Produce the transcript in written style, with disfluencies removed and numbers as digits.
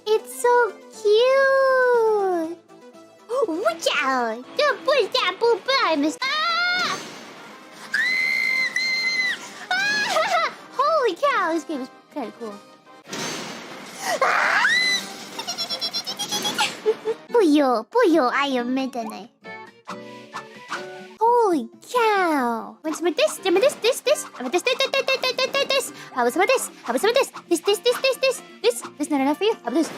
It's so cute. Watch out! Don't push that poop buttons. Holy cow! This game is kind of cool. Puyo, I am midnight. Holy cow! Want some of this? Some of this? How about this? How about some of this? How about some of this? This. This not enough for you? How about this?